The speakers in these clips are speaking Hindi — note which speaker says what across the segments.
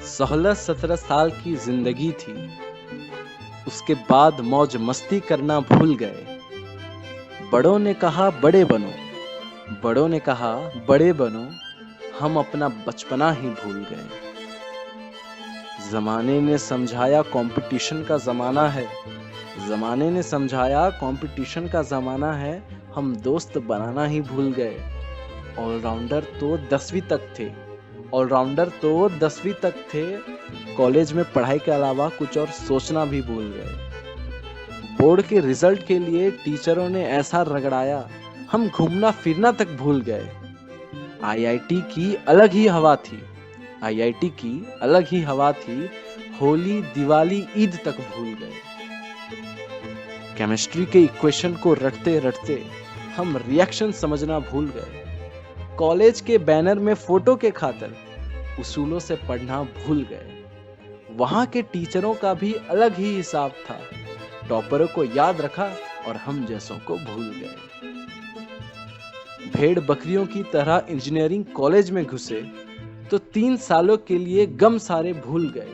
Speaker 1: 16-17 साल की जिंदगी थी। उसके बाद मौज मस्ती करना भूल गए। बड़ों ने कहा बड़े बनो, बड़ों ने कहा बड़े बनो, हम अपना बचपना ही भूल गए। जमाने ने समझाया कंपटीशन का जमाना है, जमाने ने समझाया कंपटीशन का जमाना है, हम दोस्त बनाना ही भूल गए। ऑलराउंडर तो 10वीं तक थे, ऑलराउंडर तो 10वीं तक थे, कॉलेज में पढ़ाई के अलावा कुछ और सोचना भी भूल गए। बोर्ड के रिजल्ट के लिए टीचरों ने ऐसा रगड़ाया, हम घूमना फिरना तक भूल गए। आईआईटी की अलग ही हवा थी, आईआईटी की अलग ही हवा थी, होली दिवाली ईद तक भूल गए। केमिस्ट्री के इक्वेशन को रटते रटते हम रिएक्शन समझना भूल गए। कॉलेज के बैनर में फोटो के खातिर उसूलों से पढ़ना भूल गए। वहां के टीचरों का भी अलग ही हिसाब था, टॉपरों को याद रखा और हम जैसों को भूल गए। भेड़ बकरियों की तरह इंजीनियरिंग कॉलेज में घुसे तो 3 सालों के लिए गम सारे भूल गए।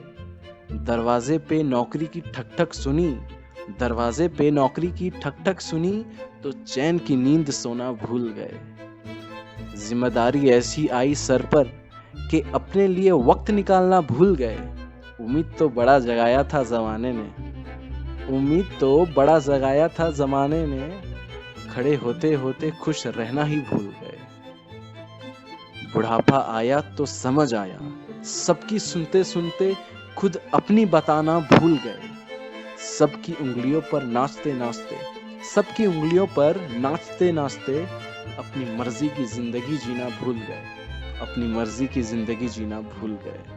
Speaker 1: दरवाजे पे नौकरी की ठक ठक सुनी, दरवाजे पे नौकरी की ठक ठक सुनी तो चैन की नींद सोना भूल गए। जिम्मेदारी ऐसी आई सर पर कि अपने लिए वक्त निकालना भूल गए। उम्मीद तो बड़ा जगाया था जमाने ने, उम्मीद तो बड़ा जगाया था जमाने ने, खड़े होते होते खुश रहना ही भूल गए। बुढ़ापा आया तो समझ आया, सबकी सुनते सुनते खुद अपनी बताना भूल गए। सबकी उंगलियों पर नाचते नाचते, सबकी उंगलियों पर नाचते नाचते अपनी मर्जी की जिंदगी जीना भूल गए, अपनी मर्जी की जिंदगी जीना भूल गए।